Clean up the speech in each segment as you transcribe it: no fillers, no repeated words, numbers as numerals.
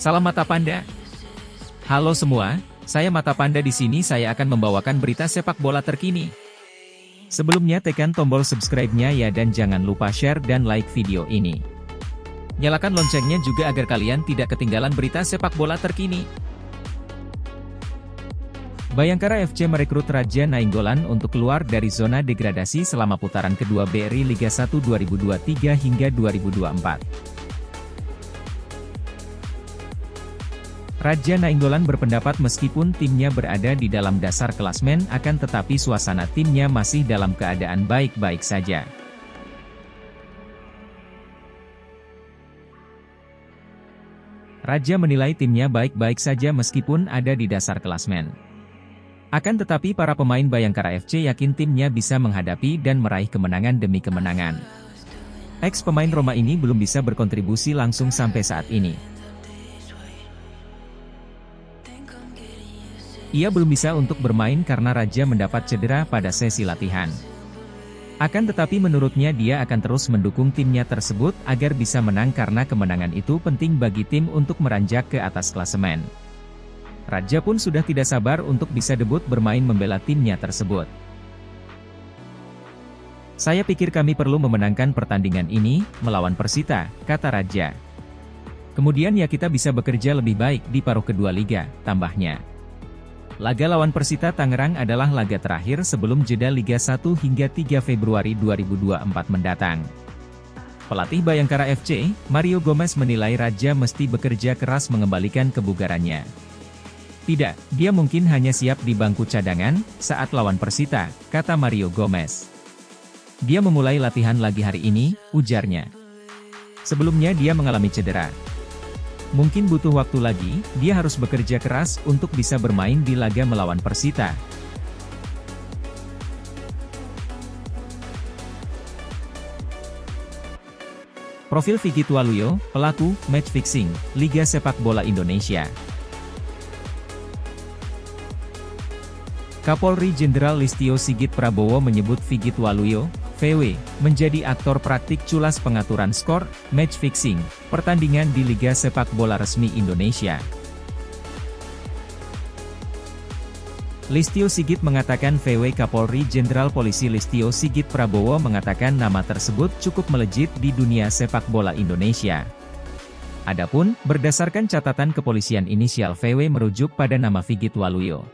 Salam Mata Panda. Halo semua, saya Mata Panda di sini. Saya akan membawakan berita sepak bola terkini. Sebelumnya tekan tombol subscribe-nya ya, dan jangan lupa share dan like video ini. Nyalakan loncengnya juga agar kalian tidak ketinggalan berita sepak bola terkini. Bayangkara FC merekrut Radja Nainggolan untuk keluar dari zona degradasi selama putaran kedua BRI Liga 1 2023 hingga 2024. Radja Nainggolan berpendapat meskipun timnya berada di dalam dasar klasmen, akan tetapi suasana timnya masih dalam keadaan baik-baik saja. Radja menilai timnya baik-baik saja meskipun ada di dasar klasmen. Akan tetapi para pemain Bayangkara FC yakin timnya bisa menghadapi dan meraih kemenangan demi kemenangan. Ex pemain Roma ini belum bisa berkontribusi langsung sampai saat ini. Ia belum bisa untuk bermain karena Radja mendapat cedera pada sesi latihan. Akan tetapi menurutnya dia akan terus mendukung timnya tersebut agar bisa menang karena kemenangan itu penting bagi tim untuk meranjak ke atas klasemen. Radja pun sudah tidak sabar untuk bisa debut bermain membela timnya tersebut. Saya pikir kami perlu memenangkan pertandingan ini, melawan Persita, kata Radja. Kemudian ya kita bisa bekerja lebih baik di paruh kedua liga, tambahnya. Laga lawan Persita Tangerang adalah laga terakhir sebelum jeda Liga 1 hingga 3 Februari 2024 mendatang. Pelatih Bayangkara FC, Mario Gomez menilai Radja mesti bekerja keras mengembalikan kebugarannya. Tidak, dia mungkin hanya siap di bangku cadangan saat lawan Persita, kata Mario Gomez. Dia memulai latihan lagi hari ini, ujarnya. Sebelumnya dia mengalami cedera. Mungkin butuh waktu lagi, dia harus bekerja keras untuk bisa bermain di laga melawan Persita. Profil Vigit Waluyo, pelaku match fixing, Liga Sepak Bola Indonesia. Kapolri Jenderal Listio Sigit Prabowo menyebut Vigit Waluyo, VW, menjadi aktor praktik culas pengaturan skor, match fixing, pertandingan di Liga Sepak Bola Resmi Indonesia. Listio Sigit mengatakan VW Kapolri Jenderal Polisi Listio Sigit Prabowo mengatakan nama tersebut cukup melejit di dunia sepak bola Indonesia. Adapun, berdasarkan catatan kepolisian inisial VW merujuk pada nama Vigit Waluyo.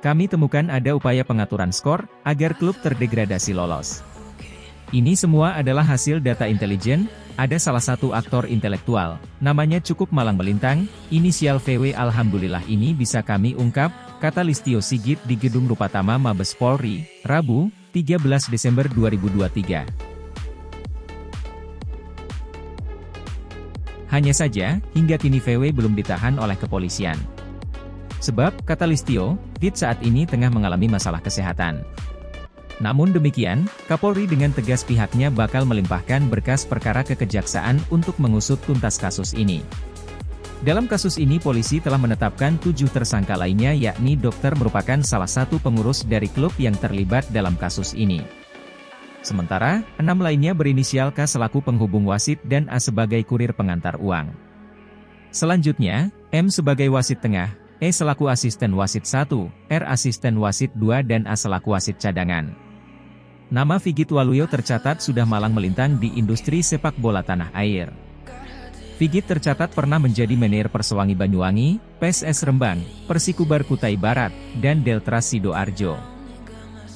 Kami temukan ada upaya pengaturan skor, agar klub terdegradasi lolos. Ini semua adalah hasil data intelijen, ada salah satu aktor intelektual, namanya cukup malang melintang, inisial VW. Alhamdulillah ini bisa kami ungkap, kata Listio Sigit di Gedung Rupatama Mabes Polri, Rabu, 13 Desember 2023. Hanya saja, hingga kini VW belum ditahan oleh kepolisian. Sebab, kata Listio, Vigit saat ini tengah mengalami masalah kesehatan. Namun demikian, Kapolri dengan tegas pihaknya bakal melimpahkan berkas perkara ke Kejaksaan untuk mengusut tuntas kasus ini. Dalam kasus ini polisi telah menetapkan 7 tersangka lainnya, yakni dokter merupakan salah satu pengurus dari klub yang terlibat dalam kasus ini. Sementara, 6 lainnya berinisial K selaku penghubung wasit dan A sebagai kurir pengantar uang. Selanjutnya, M sebagai wasit tengah, E selaku asisten wasit 1, R asisten wasit 2 dan A selaku wasit cadangan. Nama Vigit Waluyo tercatat sudah malang melintang di industri sepak bola tanah air. Vigit tercatat pernah menjadi manajer Persewangi Banyuwangi, PSS Rembang, Persikubar Kutai Barat, dan Deltras Sidoarjo.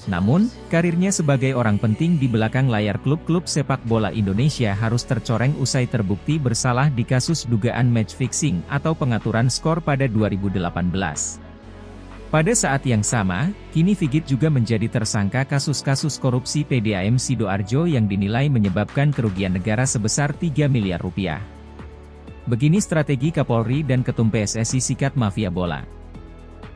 Namun, karirnya sebagai orang penting di belakang layar klub-klub sepak bola Indonesia harus tercoreng usai terbukti bersalah di kasus dugaan match fixing atau pengaturan skor pada 2018. Pada saat yang sama, kini Vigit juga menjadi tersangka kasus-kasus korupsi PDAM Sidoarjo yang dinilai menyebabkan kerugian negara sebesar 3 miliar rupiah. Begini strategi Kapolri dan Ketum PSSI sikat mafia bola.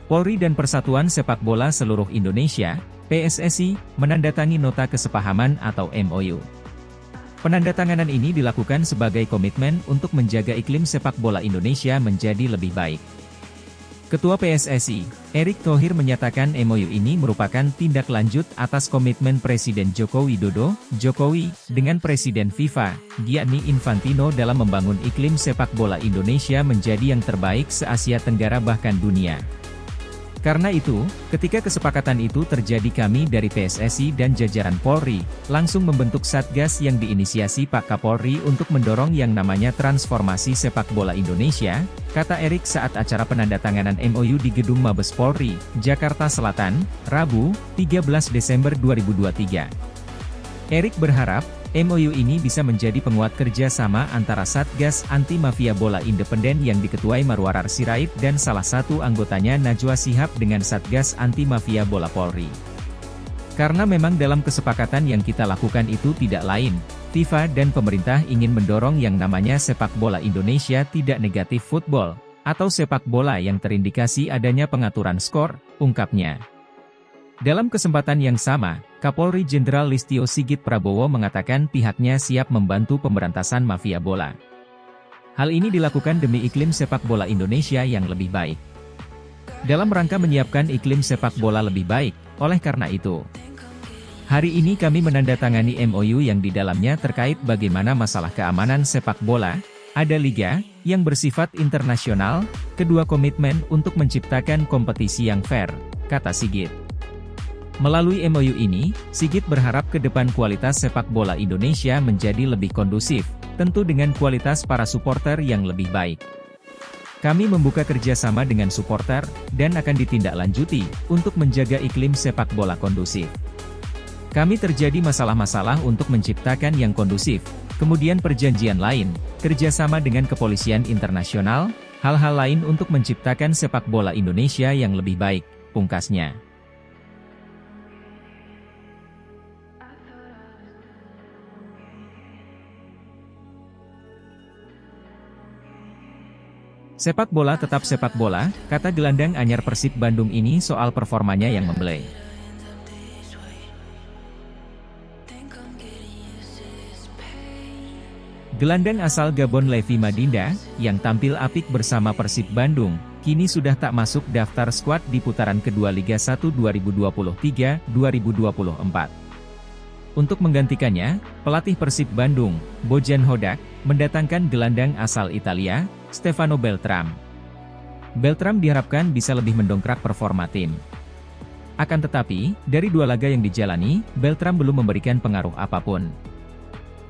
Polri dan Persatuan Sepak Bola Seluruh Indonesia, PSSI, menandatangani nota kesepahaman atau MOU. Penandatanganan ini dilakukan sebagai komitmen untuk menjaga iklim sepak bola Indonesia menjadi lebih baik. Ketua PSSI, Erick Thohir menyatakan MOU ini merupakan tindak lanjut atas komitmen Presiden Joko Widodo, Jokowi, dengan Presiden FIFA, Gianni Infantino dalam membangun iklim sepak bola Indonesia menjadi yang terbaik se-Asia Tenggara bahkan dunia. Karena itu, ketika kesepakatan itu terjadi kami dari PSSI dan jajaran Polri, langsung membentuk Satgas yang diinisiasi Pak Kapolri untuk mendorong yang namanya transformasi sepak bola Indonesia, kata Erick saat acara penandatanganan MOU di Gedung Mabes Polri, Jakarta Selatan, Rabu, 13 Desember 2023. Erick berharap, MOU ini bisa menjadi penguat kerjasama antara Satgas Anti Mafia Bola Independen yang diketuai Marwarar Sirait dan salah satu anggotanya Najwa Shihab dengan Satgas Anti Mafia Bola Polri. Karena memang dalam kesepakatan yang kita lakukan itu tidak lain, FIFA dan pemerintah ingin mendorong yang namanya sepak bola Indonesia tidak negatif football, atau sepak bola yang terindikasi adanya pengaturan skor, ungkapnya. Dalam kesempatan yang sama, Kapolri Jenderal Listio Sigit Prabowo mengatakan pihaknya siap membantu pemberantasan mafia bola. Hal ini dilakukan demi iklim sepak bola Indonesia yang lebih baik. Dalam rangka menyiapkan iklim sepak bola lebih baik, oleh karena itu, hari ini kami menandatangani MOU yang di dalamnya terkait bagaimana masalah keamanan sepak bola, ada liga, yang bersifat internasional, kedua komitmen untuk menciptakan kompetisi yang fair, kata Sigit. Melalui MOU ini, Sigit berharap ke depan kualitas sepak bola Indonesia menjadi lebih kondusif, tentu dengan kualitas para supporter yang lebih baik. Kami membuka kerjasama dengan supporter, dan akan ditindaklanjuti, untuk menjaga iklim sepak bola kondusif. Kami terjadi masalah-masalah untuk menciptakan yang kondusif, kemudian perjanjian lain, kerjasama dengan kepolisian internasional, hal-hal lain untuk menciptakan sepak bola Indonesia yang lebih baik, pungkasnya. Sepak bola tetap sepak bola, kata gelandang anyar Persib Bandung ini soal performanya yang membelai. Gelandang asal Gabon Levi Madinda, yang tampil apik bersama Persib Bandung, kini sudah tak masuk daftar skuad di putaran kedua Liga 1 2023-2024. Untuk menggantikannya, pelatih Persib Bandung, Bojan Hodak, mendatangkan gelandang asal Italia, Stefano Beltram. Beltram diharapkan bisa lebih mendongkrak performa tim. Akan tetapi, dari dua laga yang dijalani, Beltram belum memberikan pengaruh apapun.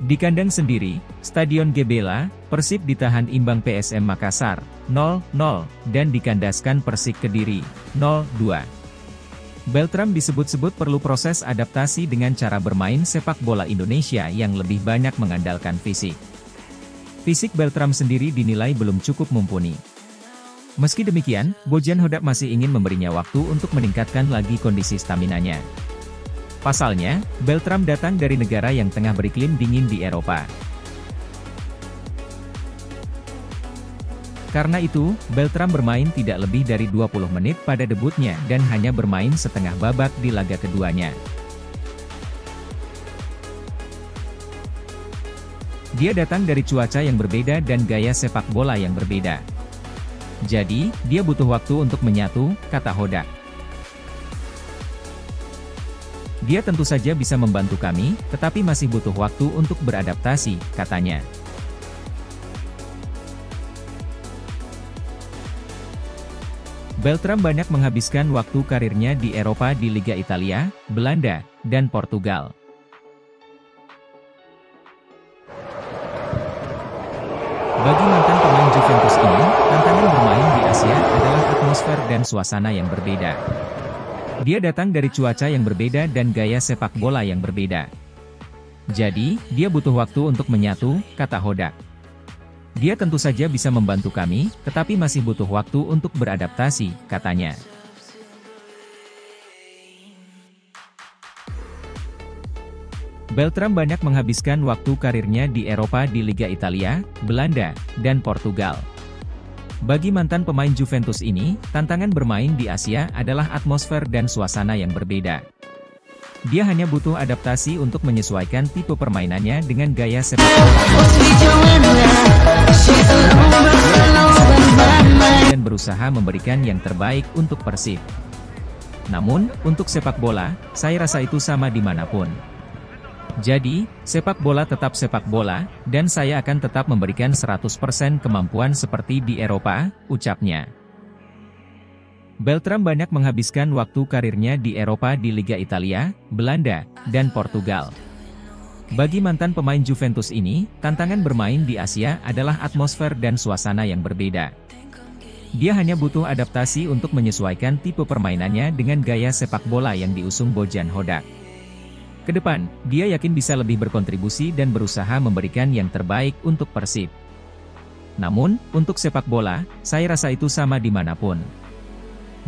Di kandang sendiri, Stadion Gebela, Persib ditahan imbang PSM Makassar, 0-0, dan dikandaskan Persik Kediri, 0-2. Beltram disebut-sebut perlu proses adaptasi dengan cara bermain sepak bola Indonesia yang lebih banyak mengandalkan fisik. Fisik Beltram sendiri dinilai belum cukup mumpuni. Meski demikian, Bojan Hodak masih ingin memberinya waktu untuk meningkatkan lagi kondisi staminanya. Pasalnya, Beltram datang dari negara yang tengah beriklim dingin di Eropa. Karena itu, Beltram bermain tidak lebih dari 20 menit pada debutnya dan hanya bermain setengah babak di laga keduanya. Dia datang dari cuaca yang berbeda dan gaya sepak bola yang berbeda. Jadi, dia butuh waktu untuk menyatu, kata Hodak. Dia tentu saja bisa membantu kami, tetapi masih butuh waktu untuk beradaptasi, katanya. Beltram banyak menghabiskan waktu karirnya di Eropa di Liga Italia, Belanda, dan Portugal. Bagi mantan pemain Juventus ini, tantangan bermain di Asia adalah atmosfer dan suasana yang berbeda. Dia datang dari cuaca yang berbeda dan gaya sepak bola yang berbeda. Jadi, dia butuh waktu untuk menyatu, kata Hodak. Dia tentu saja bisa membantu kami, tetapi masih butuh waktu untuk beradaptasi, katanya. Beltram banyak menghabiskan waktu karirnya di Eropa di Liga Italia, Belanda, dan Portugal. Bagi mantan pemain Juventus ini, tantangan bermain di Asia adalah atmosfer dan suasana yang berbeda. Dia hanya butuh adaptasi untuk menyesuaikan tipe permainannya dengan gaya sepak bola dan berusaha memberikan yang terbaik untuk Persib. Namun, untuk sepak bola, saya rasa itu sama dimanapun. Jadi, sepak bola tetap sepak bola, dan saya akan tetap memberikan 100% kemampuan seperti di Eropa, ucapnya. Beltram banyak menghabiskan waktu karirnya di Eropa di Liga Italia, Belanda, dan Portugal. Bagi mantan pemain Juventus ini, tantangan bermain di Asia adalah atmosfer dan suasana yang berbeda. Dia hanya butuh adaptasi untuk menyesuaikan tipe permainannya dengan gaya sepak bola yang diusung Bojan Hodak. Kedepan, dia yakin bisa lebih berkontribusi dan berusaha memberikan yang terbaik untuk Persib. Namun, untuk sepak bola, saya rasa itu sama dimanapun.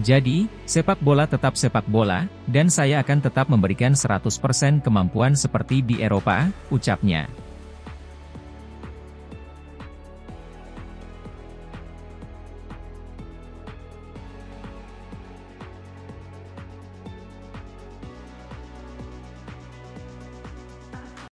Jadi, sepak bola tetap sepak bola, dan saya akan tetap memberikan 100% kemampuan seperti di Eropa, ucapnya.